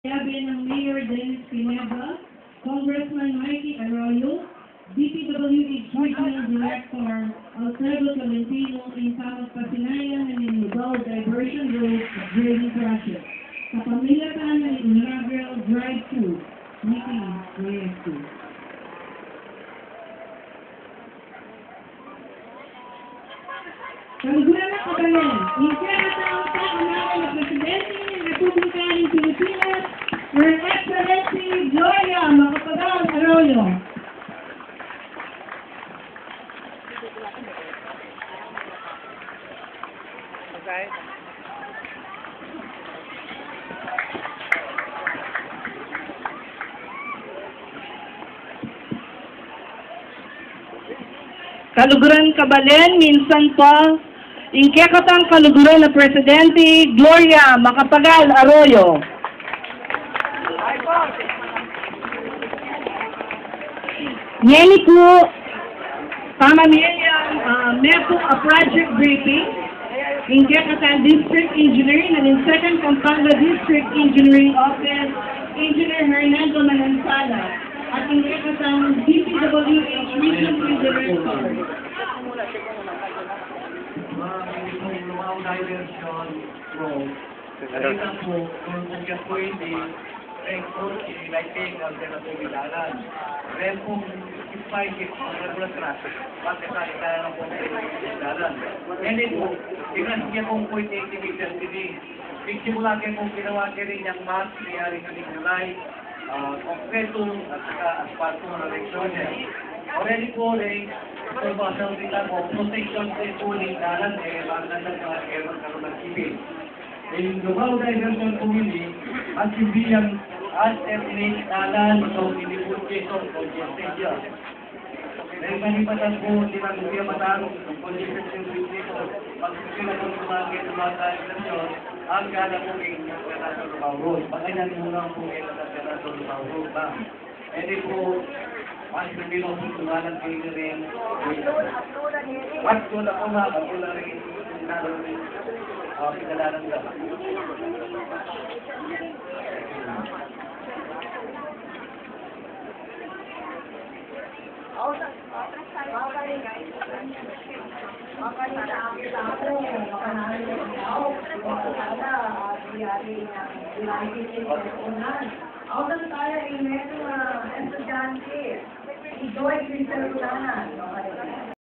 Sabi ng Mayor Dennis Pineda, Congressman Mikey Arroyo, DPWH Regional Director Alfredo Tolentino, in Pasinayan ng Lubao Diversion Road Grading Project. Sa pamilyataan ng Inaugural Drive-Thru, Nikki Reyes. Kaluguran na kabayan, ikinatawag sa kamay ng Presidente ng Republika ng Pilipinas, Her Excellency Gloria Macapagal Arroyo. Kaluguran kabayan, minsan pa, ingkekatang kaluguran na Presidente Gloria Macapagal Arroyo. Ngayon po, pamamilyang MEPO a project briefing, ingkekatang District Engineer ng Second Pampanga District Engineering Office, Engineer Hernando Manansala, at ingkekatang DPWH Regional Director. Lumang diversion road. Karita po, kung kaya po hindi, lighting alternative ilalan. Then kung spike it, regular traffic, bakit tayo ng po ilalan. And then po, tingnan niya kung 0.80 meters today. Pagsimula kayo kung ginawa kayo rin yung mass, nangyari ka rin kulay, konkreto, at saka asfalto na reaksyon niya. Already po rin, kung basang kita po, protection sa ituling dalan, bakit na mga error karoon ng ibig. Yung Lubao Diversion Committee, at sibiyang alternate dalan, so hindi po Quezon, congested yan. Dahil manipatan po, sinagubiya matalo, congested yung dito, pag sila po sumagay ng mga diversion, ang gala po yung Fernando Lubao Road. Pagkainan muna po yung Fernando Lubao Road ba? E di po, mas hindi mo po tumalang kayo rin. At kung ako nga, ako na rin, pinalalang ka. Auto tayo ay meron estudyante, si Joy Cristal Ulanan,